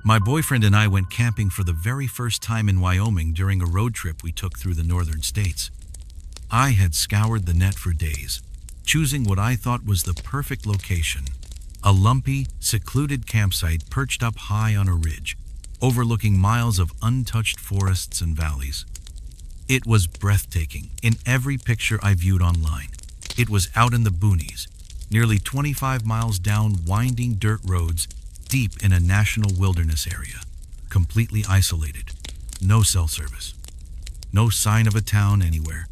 My boyfriend and I went camping for the very first time in Wyoming during a road trip we took through the northern states. I had scoured the net for days, choosing what I thought was the perfect location, a lumpy, secluded campsite perched up high on a ridge, overlooking miles of untouched forests and valleys. It was breathtaking in every picture I viewed online. It was out in the boonies, nearly 25 miles down winding dirt roads, deep in a national wilderness area, completely isolated, no cell service, no sign of a town anywhere,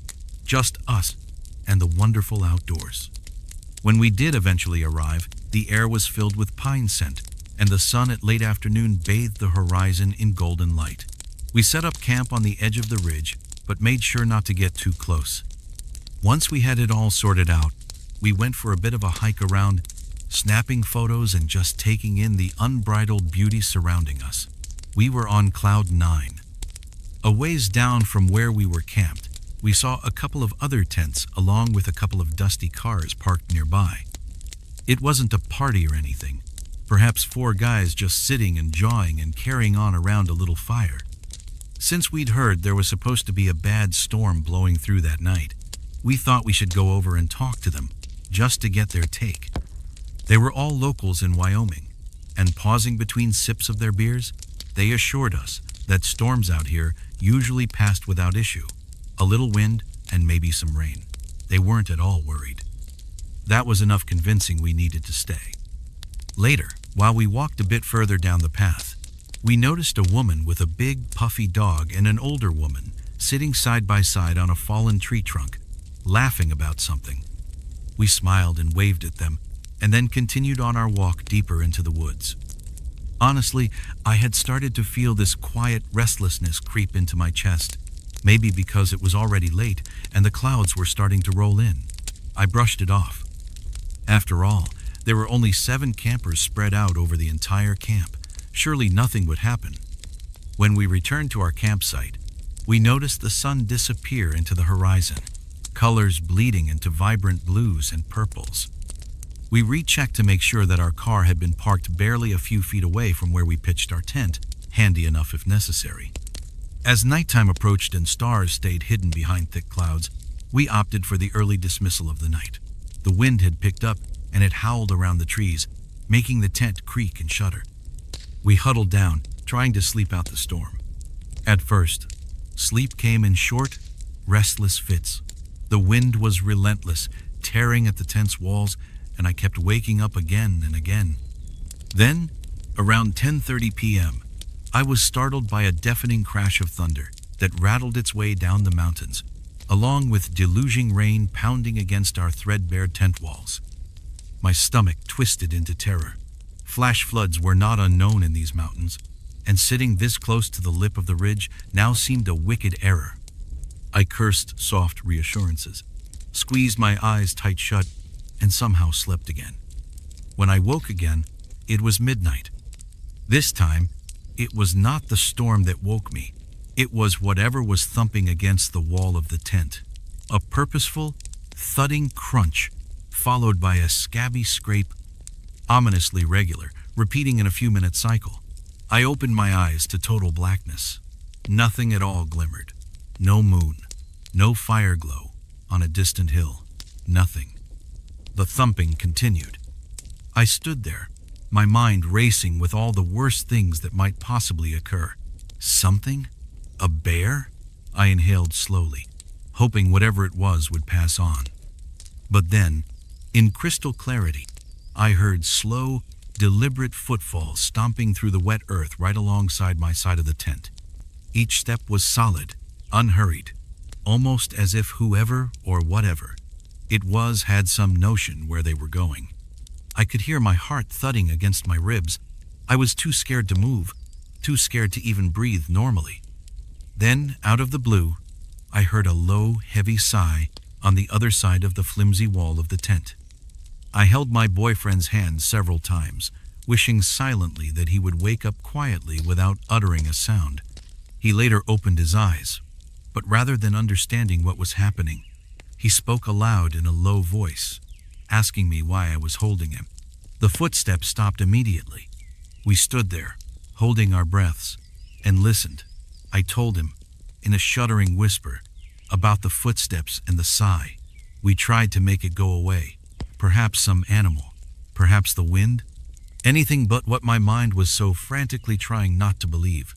just us and the wonderful outdoors. When we did eventually arrive, the air was filled with pine scent, and the sun at late afternoon bathed the horizon in golden light. We set up camp on the edge of the ridge, but made sure not to get too close. Once we had it all sorted out, we went for a bit of a hike around, snapping photos and just taking in the unbridled beauty surrounding us. We were on cloud 9. A ways down from where we were camped, we saw a couple of other tents along with a couple of dusty cars parked nearby. It wasn't a party or anything, perhaps 4 guys just sitting and jawing and carrying on around a little fire. Since we'd heard there was supposed to be a bad storm blowing through that night, we thought we should go over and talk to them, just to get their take. They were all locals in Wyoming, and pausing between sips of their beers, they assured us that storms out here usually passed without issue. A little wind and maybe some rain. They weren't at all worried. That was enough convincing we needed to stay. Later, while we walked a bit further down the path, we noticed a woman with a big, puffy dog and an older woman sitting side by side on a fallen tree trunk, laughing about something. We smiled and waved at them, and then continued on our walk deeper into the woods. Honestly, I had started to feel this quiet restlessness creep into my chest, maybe because it was already late and the clouds were starting to roll in. I brushed it off. After all, there were only 7 campers spread out over the entire camp. Surely nothing would happen. When we returned to our campsite, we noticed the sun disappear into the horizon, colors bleeding into vibrant blues and purples. We rechecked to make sure that our car had been parked barely a few feet away from where we pitched our tent, handy enough if necessary. As nighttime approached and stars stayed hidden behind thick clouds, we opted for the early dismissal of the night. The wind had picked up and it howled around the trees, making the tent creak and shudder. We huddled down, trying to sleep out the storm. At first, sleep came in short, restless fits. The wind was relentless, tearing at the tent's walls, and I kept waking up again and again. Then, around 10:30 p.m., I was startled by a deafening crash of thunder that rattled its way down the mountains, along with deluging rain pounding against our threadbare tent walls. My stomach twisted into terror. Flash floods were not unknown in these mountains, and sitting this close to the lip of the ridge now seemed a wicked error. I cursed soft reassurances, squeezed my eyes tight shut, and somehow slept again. When I woke again, it was midnight. This time, it was not the storm that woke me. It was whatever was thumping against the wall of the tent. A purposeful, thudding crunch, followed by a scabby scrape, ominously regular, repeating in a few-minute cycle. I opened my eyes to total blackness. Nothing at all glimmered. No moon, no fire glow on a distant hill. Nothing. The thumping continued. I stood there, my mind racing with all the worst things that might possibly occur. Something? A bear? I inhaled slowly, hoping whatever it was would pass on. But then, in crystal clarity, I heard slow, deliberate footfalls stomping through the wet earth right alongside my side of the tent. Each step was solid, unhurried, almost as if whoever or whatever it was had some notion where they were going. I could hear my heart thudding against my ribs. I was too scared to move, too scared to even breathe normally. Then, out of the blue, I heard a low, heavy sigh on the other side of the flimsy wall of the tent. I held my boyfriend's hand several times, wishing silently that he would wake up quietly without uttering a sound. He later opened his eyes, but rather than understanding what was happening, he spoke aloud in a low voice, asking me why I was holding him. The footsteps stopped immediately. We stood there, holding our breaths, and listened. I told him, in a shuddering whisper, about the footsteps and the sigh. We tried to make it go away. Perhaps some animal. Perhaps the wind. Anything but what my mind was so frantically trying not to believe.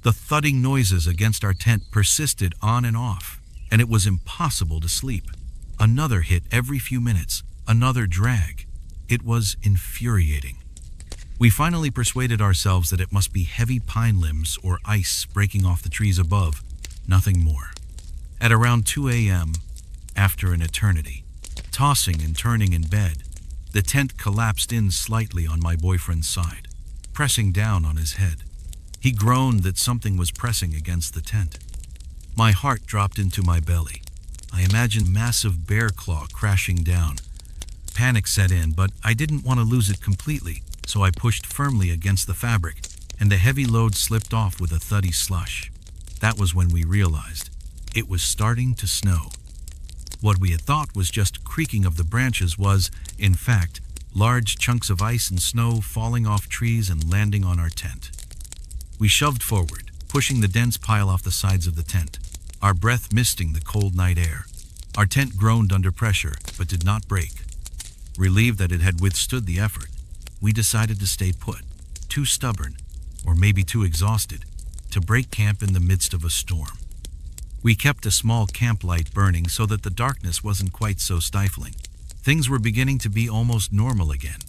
The thudding noises against our tent persisted on and off, and it was impossible to sleep. Another hit every few minutes, another drag. It was infuriating. We finally persuaded ourselves that it must be heavy pine limbs or ice breaking off the trees above, nothing more. At around 2 a.m., after an eternity, tossing and turning in bed, the tent collapsed in slightly on my boyfriend's side, pressing down on his head. He groaned that something was pressing against the tent. My heart dropped into my belly. I imagined massive bear claw crashing down. Panic set in, but I didn't want to lose it completely, so I pushed firmly against the fabric, and the heavy load slipped off with a thuddy slush. That was when we realized it was starting to snow. What we had thought was just creaking of the branches was, in fact, large chunks of ice and snow falling off trees and landing on our tent. We shoved forward, pushing the dense pile off the sides of the tent, our breath misting the cold night air. Our tent groaned under pressure, but did not break. Relieved that it had withstood the effort, we decided to stay put, too stubborn, or maybe too exhausted, to break camp in the midst of a storm. We kept a small camp light burning so that the darkness wasn't quite so stifling. Things were beginning to be almost normal again.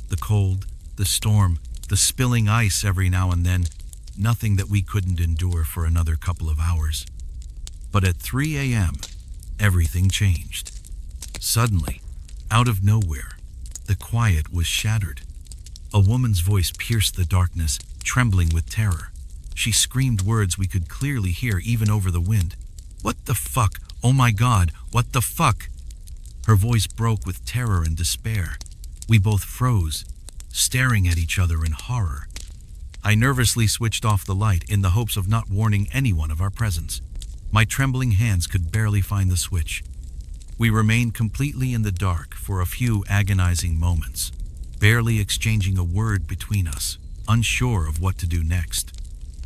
The cold, the storm, the spilling ice every now and then, nothing that we couldn't endure for another couple of hours. But at 3 a.m., everything changed. Suddenly, out of nowhere, the quiet was shattered. A woman's voice pierced the darkness, trembling with terror. She screamed words we could clearly hear even over the wind. "What the fuck? Oh my God, what the fuck?" Her voice broke with terror and despair. We both froze, staring at each other in horror. I nervously switched off the light in the hopes of not warning anyone of our presence. My trembling hands could barely find the switch. We remained completely in the dark for a few agonizing moments, barely exchanging a word between us, unsure of what to do next.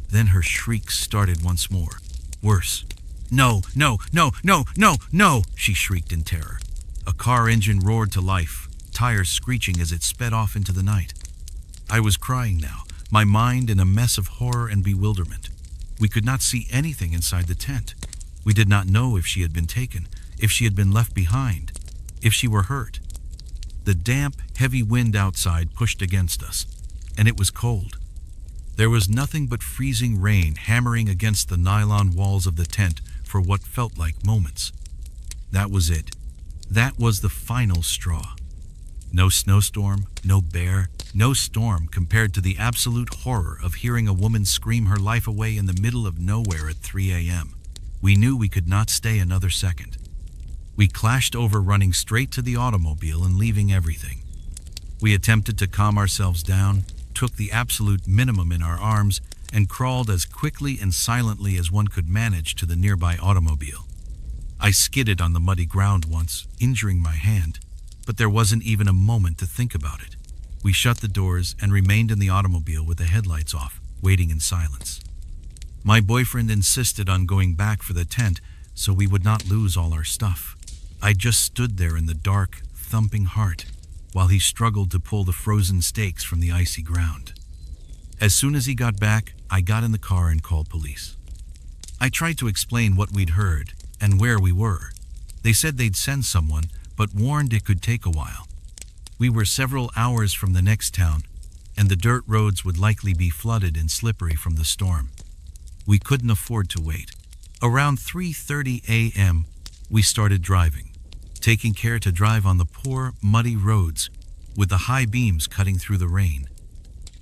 Then her shrieks started once more. Worse. "No, no, no, no, no, no!" she shrieked in terror. A car engine roared to life, tires screeching as it sped off into the night. I was crying now, my mind in a mess of horror and bewilderment. We could not see anything inside the tent. We did not know if she had been taken, if she had been left behind, if she were hurt. The damp, heavy wind outside pushed against us, and it was cold. There was nothing but freezing rain hammering against the nylon walls of the tent for what felt like moments. That was it. That was the final straw. No snowstorm, no bear, no storm compared to the absolute horror of hearing a woman scream her life away in the middle of nowhere at 3 a.m. We knew we could not stay another second. We clashed over, running straight to the automobile and leaving everything. We attempted to calm ourselves down, took the absolute minimum in our arms, and crawled as quickly and silently as one could manage to the nearby automobile. I skidded on the muddy ground once, injuring my hand, but there wasn't even a moment to think about it. We shut the doors and remained in the automobile with the headlights off, waiting in silence. My boyfriend insisted on going back for the tent so we would not lose all our stuff. I just stood there in the dark, thumping heart, while he struggled to pull the frozen stakes from the icy ground. As soon as he got back, I got in the car and called police. I tried to explain what we'd heard and where we were. They said they'd send someone, but warned it could take a while. We were several hours from the next town, and the dirt roads would likely be flooded and slippery from the storm. We couldn't afford to wait. Around 3:30 a.m., we started driving, taking care to drive on the poor, muddy roads with the high beams cutting through the rain.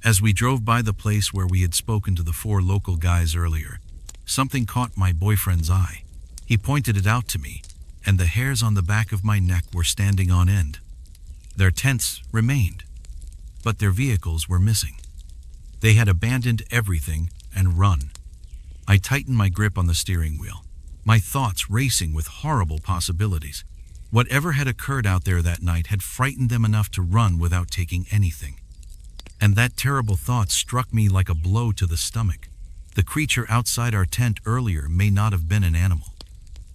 As we drove by the place where we had spoken to the 4 local guys earlier, something caught my boyfriend's eye. He pointed it out to me, and the hairs on the back of my neck were standing on end. Their tents remained, but their vehicles were missing. They had abandoned everything and run. I tightened my grip on the steering wheel, my thoughts racing with horrible possibilities. Whatever had occurred out there that night had frightened them enough to run without taking anything. And that terrible thought struck me like a blow to the stomach. The creature outside our tent earlier may not have been an animal.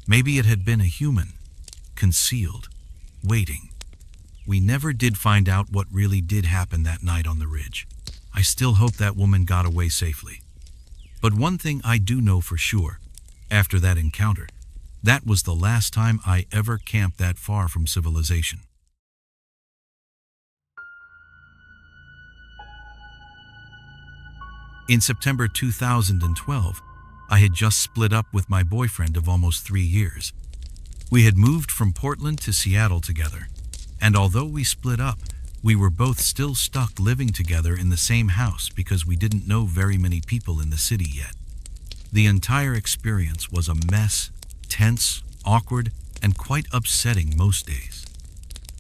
Maybe it had been a human, concealed, waiting. We never did find out what really did happen that night on the ridge. I still hope that woman got away safely. But one thing I do know for sure, after that encounter, that was the last time I ever camped that far from civilization. In September 2012, I had just split up with my boyfriend of almost 3 years. We had moved from Portland to Seattle together, and although we split up, we were both still stuck living together in the same house because we didn't know very many people in the city yet. The entire experience was a mess, tense, awkward, and quite upsetting most days.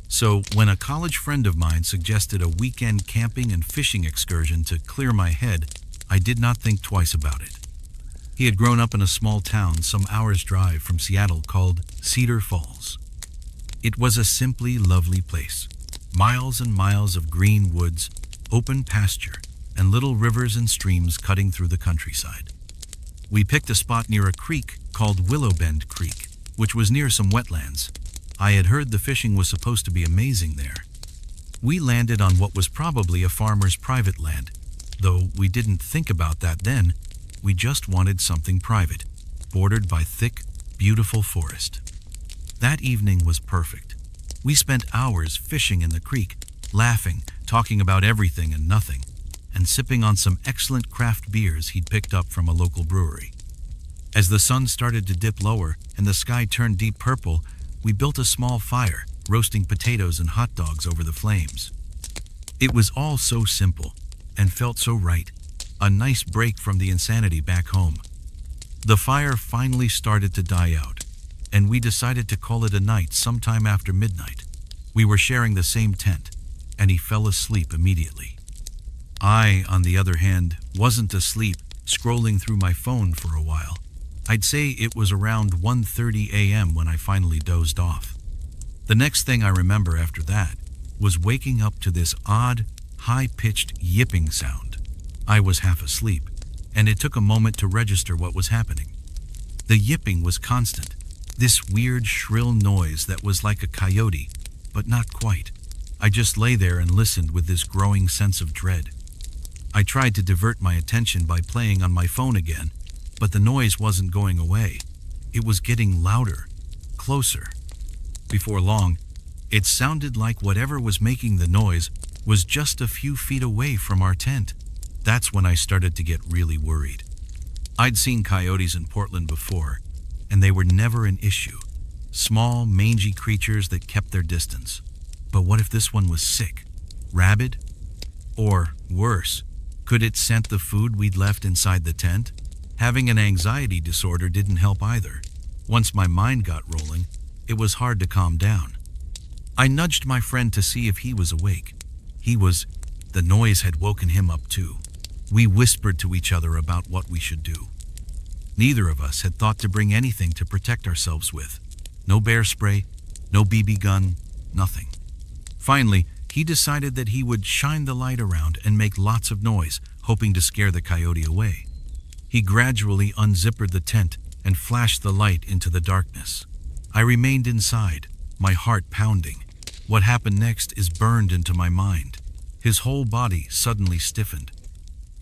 So when a college friend of mine suggested a weekend camping and fishing excursion to clear my head, I did not think twice about it. He had grown up in a small town some hours' drive from Seattle called Cedar Falls. It was a simply lovely place. Miles and miles of green woods, open pasture, and little rivers and streams cutting through the countryside. We picked a spot near a creek called Willow Bend Creek, which was near some wetlands. I had heard the fishing was supposed to be amazing there. We landed on what was probably a farmer's private land, though we didn't think about that then. We just wanted something private, bordered by thick, beautiful forest. That evening was perfect. We spent hours fishing in the creek, laughing, talking about everything and nothing, and sipping on some excellent craft beers he'd picked up from a local brewery. As the sun started to dip lower and the sky turned deep purple, we built a small fire, roasting potatoes and hot dogs over the flames. It was all so simple and felt so right, a nice break from the insanity back home. The fire finally started to die out, and we decided to call it a night sometime after midnight. We were sharing the same tent, and he fell asleep immediately. I, on the other hand, wasn't asleep, scrolling through my phone for a while. I'd say it was around 1:30 a.m. when I finally dozed off. The next thing I remember after that was waking up to this odd, high-pitched yipping sound. I was half asleep, and it took a moment to register what was happening. The yipping was constant, this weird shrill noise that was like a coyote, but not quite. I just lay there and listened with this growing sense of dread. I tried to divert my attention by playing on my phone again, but the noise wasn't going away. It was getting louder, closer. Before long, it sounded like whatever was making the noise was just a few feet away from our tent. That's when I started to get really worried. I'd seen coyotes in Portland before, and they were never an issue. Small, mangy creatures that kept their distance. But what if this one was sick, rabid? Or, worse, could it scent the food we'd left inside the tent? Having an anxiety disorder didn't help either. Once my mind got rolling, it was hard to calm down. I nudged my friend to see if he was awake. The noise had woken him up too. We whispered to each other about what we should do. Neither of us had thought to bring anything to protect ourselves with. No bear spray, no BB gun, nothing. Finally, he decided that he would shine the light around and make lots of noise, hoping to scare the coyote away. He gradually unzippered the tent and flashed the light into the darkness. I remained inside, my heart pounding. What happened next is burned into my mind. His whole body suddenly stiffened.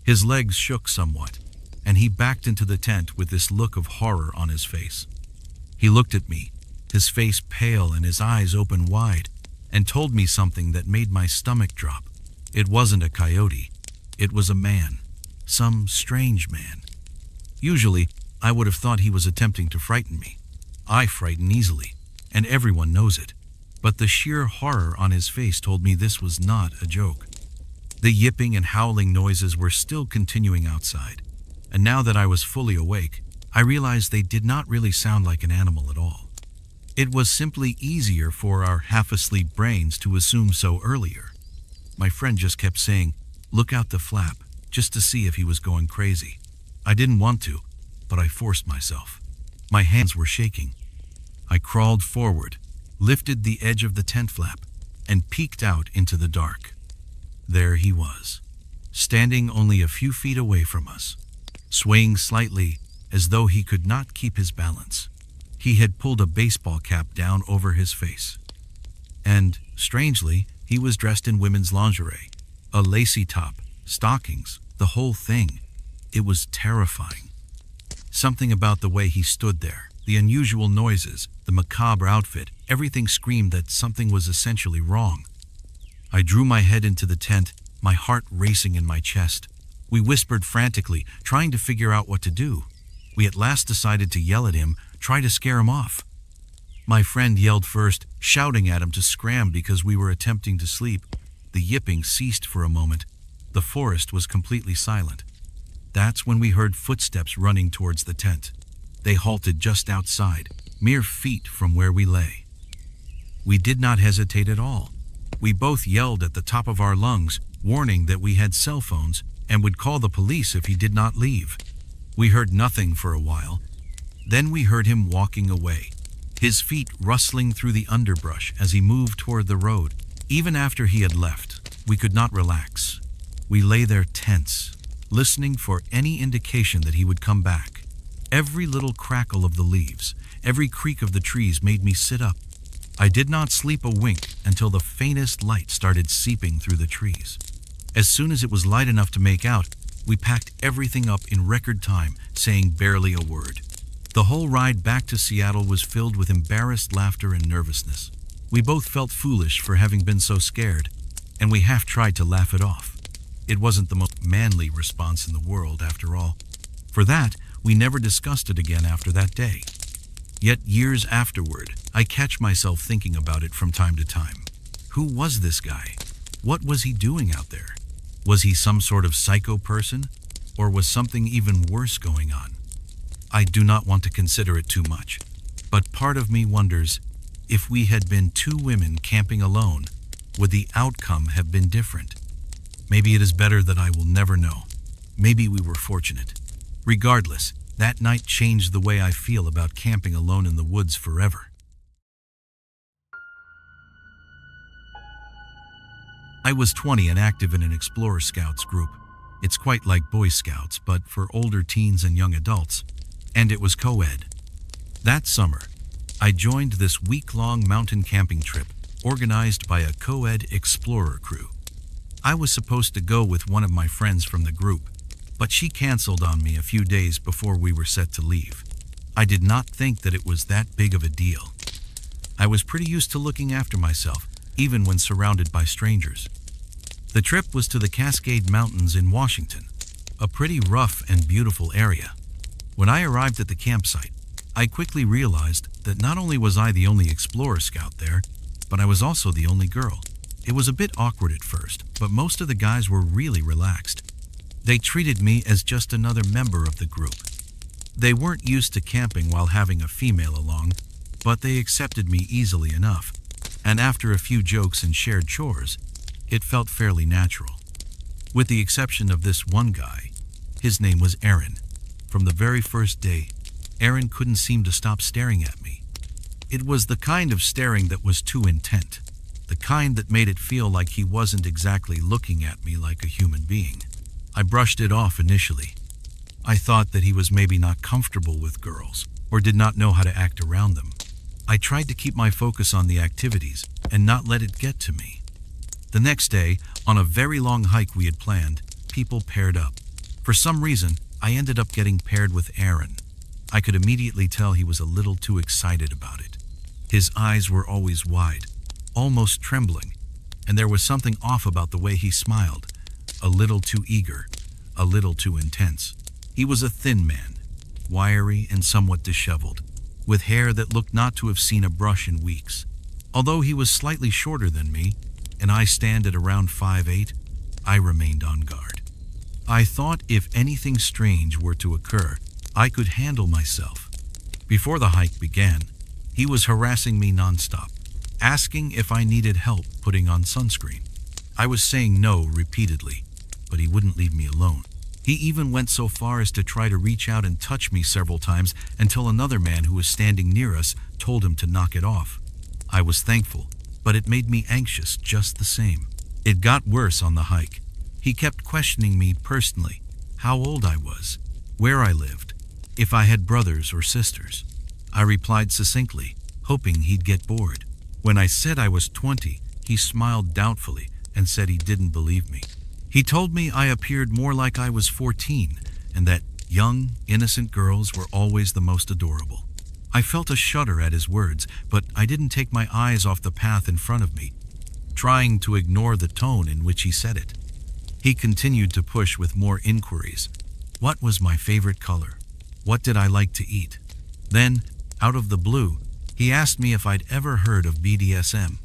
His legs shook somewhat, and he backed into the tent with this look of horror on his face. He looked at me, his face pale and his eyes open wide, and told me something that made my stomach drop. It wasn't a coyote. It was a man. Some strange man. Usually, I would have thought he was attempting to frighten me. I frighten easily, and everyone knows it. But the sheer horror on his face told me this was not a joke. The yipping and howling noises were still continuing outside, and now that I was fully awake, I realized they did not really sound like an animal at all. It was simply easier for our half-asleep brains to assume so earlier. My friend just kept saying, "Look out the flap," just to see if he was going crazy. I didn't want to, but I forced myself. My hands were shaking. I crawled forward, lifted the edge of the tent flap, and peeked out into the dark. There he was, standing only a few feet away from us, swaying slightly as though he could not keep his balance. He had pulled a baseball cap down over his face. And, strangely, he was dressed in women's lingerie, a lacy top, stockings, the whole thing. It was terrifying. Something about the way he stood there, the unusual noises, the macabre outfit, everything screamed that something was essentially wrong. I drew my head into the tent, my heart racing in my chest. We whispered frantically, trying to figure out what to do. We at last decided to yell at him, try to scare him off. My friend yelled first, shouting at him to scram because we were attempting to sleep. The yipping ceased for a moment. The forest was completely silent. That's when we heard footsteps running towards the tent. They halted just outside, mere feet from where we lay. We did not hesitate at all. We both yelled at the top of our lungs, warning that we had cell phones and would call the police if he did not leave. We heard nothing for a while. Then we heard him walking away, his feet rustling through the underbrush as he moved toward the road. Even after he had left, we could not relax. We lay there tense, listening for any indication that he would come back. Every little crackle of the leaves, every creak of the trees made me sit up. I did not sleep a wink until the faintest light started seeping through the trees. As soon as it was light enough to make out, we packed everything up in record time, saying barely a word. The whole ride back to Seattle was filled with embarrassed laughter and nervousness. We both felt foolish for having been so scared, and we half tried to laugh it off. It wasn't the most manly response in the world, after all. For that, we never discussed it again after that day. Yet years afterward, I catch myself thinking about it from time to time. Who was this guy? What was he doing out there? Was he some sort of psycho person? Or was something even worse going on? I do not want to consider it too much, but part of me wonders, if we had been two women camping alone, would the outcome have been different? Maybe it is better that I will never know. Maybe we were fortunate. Regardless, that night changed the way I feel about camping alone in the woods forever. I was 20 and active in an Explorer Scouts group. It's quite like Boy Scouts, but for older teens and young adults. And it was co-ed. That summer, I joined this week-long mountain camping trip organized by a co-ed Explorer crew. I was supposed to go with one of my friends from the group, but she canceled on me a few days before we were set to leave. I did not think that it was that big of a deal. I was pretty used to looking after myself, even when surrounded by strangers. The trip was to the Cascade Mountains in Washington, a pretty rough and beautiful area. When I arrived at the campsite, I quickly realized that not only was I the only Explorer Scout there, but I was also the only girl. It was a bit awkward at first, but most of the guys were really relaxed. They treated me as just another member of the group. They weren't used to camping while having a female along, but they accepted me easily enough, and after a few jokes and shared chores, it felt fairly natural. With the exception of this one guy, his name was Aaron. From the very first day, Aaron couldn't seem to stop staring at me. It was the kind of staring that was too intent, the kind that made it feel like he wasn't exactly looking at me like a human being. I brushed it off initially. I thought that he was maybe not comfortable with girls, or did not know how to act around them. I tried to keep my focus on the activities and not let it get to me. The next day, on a very long hike we had planned, people paired up. For some reason, I ended up getting paired with Aaron. I could immediately tell he was a little too excited about it. His eyes were always wide, almost trembling, and there was something off about the way he smiled, a little too eager, a little too intense. He was a thin man, wiry and somewhat disheveled, with hair that looked not to have seen a brush in weeks. Although he was slightly shorter than me, and I stand at around 5'8", I remained on guard. I thought if anything strange were to occur, I could handle myself. Before the hike began, he was harassing me nonstop, asking if I needed help putting on sunscreen. I was saying no repeatedly, but he wouldn't leave me alone. He even went so far as to try to reach out and touch me several times until another man who was standing near us told him to knock it off. I was thankful, but it made me anxious just the same. It got worse on the hike. He kept questioning me personally, how old I was, where I lived, if I had brothers or sisters. I replied succinctly, hoping he'd get bored. When I said I was 20, he smiled doubtfully and said he didn't believe me. He told me I appeared more like I was 14 and that young, innocent girls were always the most adorable. I felt a shudder at his words, but I didn't take my eyes off the path in front of me, trying to ignore the tone in which he said it. He continued to push with more inquiries. What was my favorite color? What did I like to eat? Then, out of the blue, he asked me if I'd ever heard of BDSM.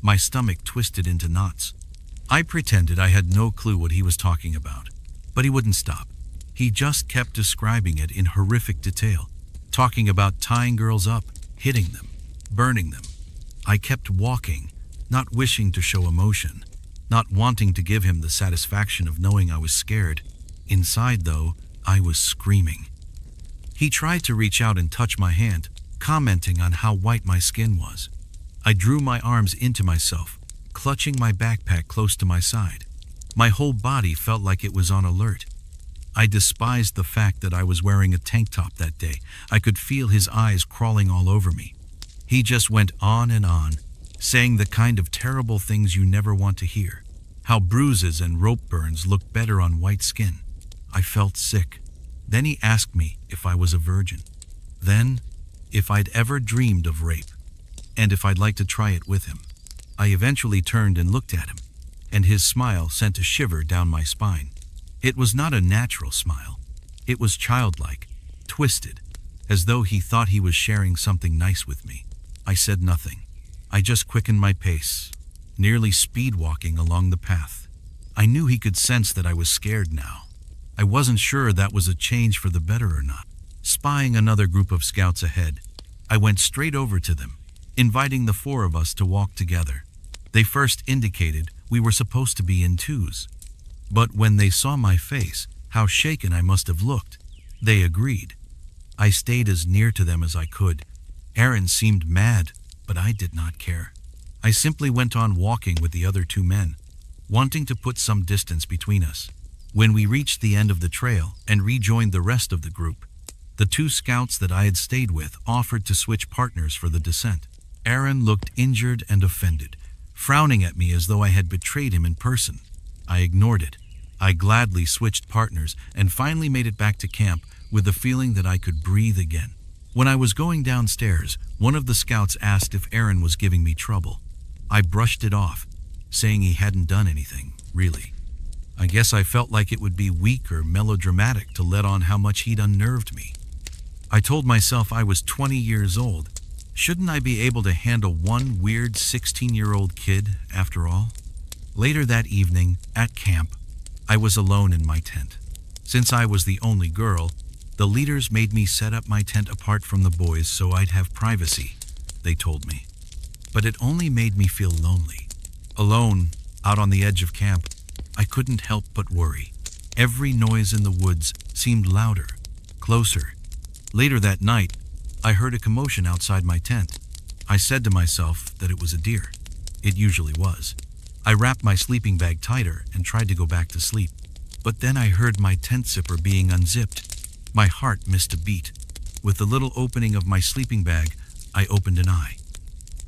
My stomach twisted into knots. I pretended I had no clue what he was talking about, but he wouldn't stop. He just kept describing it in horrific detail, talking about tying girls up, hitting them, burning them. I kept walking, not wishing to show emotion, not wanting to give him the satisfaction of knowing I was scared. Inside, though, I was screaming. He tried to reach out and touch my hand, commenting on how white my skin was. I drew my arms into myself, clutching my backpack close to my side. My whole body felt like it was on alert. I despised the fact that I was wearing a tank top that day. I could feel his eyes crawling all over me. He just went on and on, saying the kind of terrible things you never want to hear. How bruises and rope burns look better on white skin. I felt sick. Then he asked me if I was a virgin. Then, if I'd ever dreamed of rape, and if I'd like to try it with him. I eventually turned and looked at him, and his smile sent a shiver down my spine. It was not a natural smile. It was childlike, twisted, as though he thought he was sharing something nice with me. I said nothing. I just quickened my pace, nearly speed-walking along the path. I knew he could sense that I was scared now. I wasn't sure that was a change for the better or not. Spying another group of scouts ahead, I went straight over to them, inviting the four of us to walk together. They first indicated we were supposed to be in twos. But when they saw my face, how shaken I must have looked, they agreed. I stayed as near to them as I could. Aaron seemed mad, but I did not care. I simply went on walking with the other two men, wanting to put some distance between us. When we reached the end of the trail and rejoined the rest of the group, the two scouts that I had stayed with offered to switch partners for the descent. Aaron looked injured and offended, frowning at me as though I had betrayed him in person. I ignored it. I gladly switched partners and finally made it back to camp with the feeling that I could breathe again. When I was going downstairs, one of the scouts asked if Aaron was giving me trouble. I brushed it off, saying he hadn't done anything, really. I guess I felt like it would be weak or melodramatic to let on how much he'd unnerved me. I told myself I was 20 years old. Shouldn't I be able to handle one weird 16-year-old kid, after all? Later that evening, at camp, I was alone in my tent. Since I was the only girl, the leaders made me set up my tent apart from the boys so I'd have privacy, they told me. But it only made me feel lonely. Alone, out on the edge of camp, I couldn't help but worry. Every noise in the woods seemed louder, closer. Later that night, I heard a commotion outside my tent. I said to myself that it was a deer. It usually was. I wrapped my sleeping bag tighter and tried to go back to sleep. But then I heard my tent zipper being unzipped. My heart missed a beat. With the little opening of my sleeping bag, I opened an eye.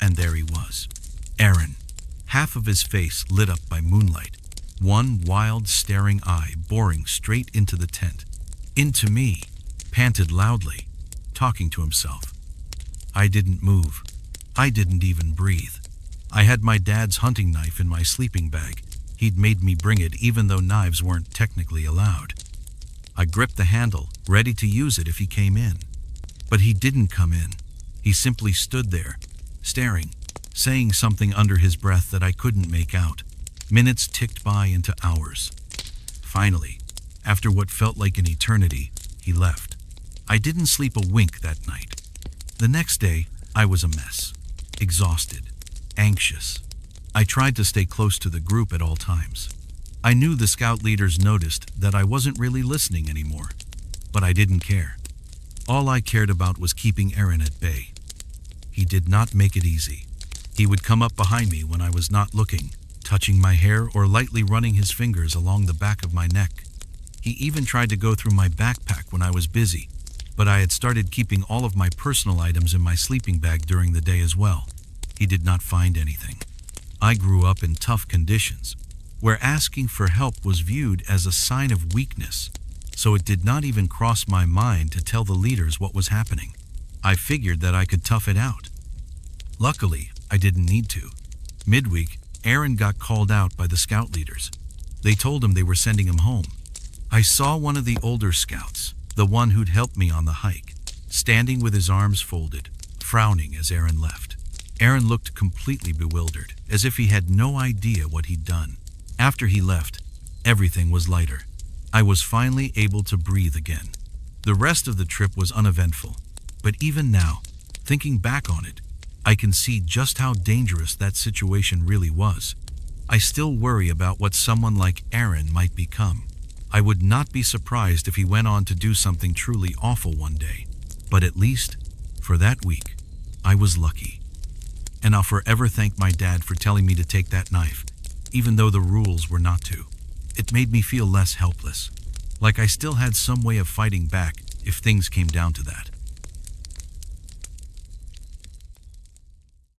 And there he was. Aaron. Half of his face lit up by moonlight. One wild, staring eye boring straight into the tent. Into me. Panted loudly, talking to himself. I didn't move. I didn't even breathe. I had my dad's hunting knife in my sleeping bag. He'd made me bring it even though knives weren't technically allowed. I gripped the handle, ready to use it if he came in. But he didn't come in. He simply stood there, staring, saying something under his breath that I couldn't make out. Minutes ticked by into hours. Finally, after what felt like an eternity, he left. I didn't sleep a wink that night. The next day, I was a mess. Exhausted. Anxious. I tried to stay close to the group at all times. I knew the scout leaders noticed that I wasn't really listening anymore, but I didn't care. All I cared about was keeping Aaron at bay. He did not make it easy. He would come up behind me when I was not looking, touching my hair or lightly running his fingers along the back of my neck. He even tried to go through my backpack when I was busy, but I had started keeping all of my personal items in my sleeping bag during the day as well. He did not find anything. I grew up in tough conditions, where asking for help was viewed as a sign of weakness, so it did not even cross my mind to tell the leaders what was happening. I figured that I could tough it out. Luckily, I didn't need to. Midweek, Aaron got called out by the scout leaders. They told him they were sending him home. I saw one of the older scouts, the one who'd helped me on the hike, standing with his arms folded, frowning as Aaron left. Aaron looked completely bewildered, as if he had no idea what he'd done. After he left, everything was lighter. I was finally able to breathe again. The rest of the trip was uneventful, but even now, thinking back on it, I can see just how dangerous that situation really was. I still worry about what someone like Aaron might become. I would not be surprised if he went on to do something truly awful one day, but at least, for that week, I was lucky. And I'll forever thank my dad for telling me to take that knife, even though the rules were not to. It made me feel less helpless, like I still had some way of fighting back if things came down to that.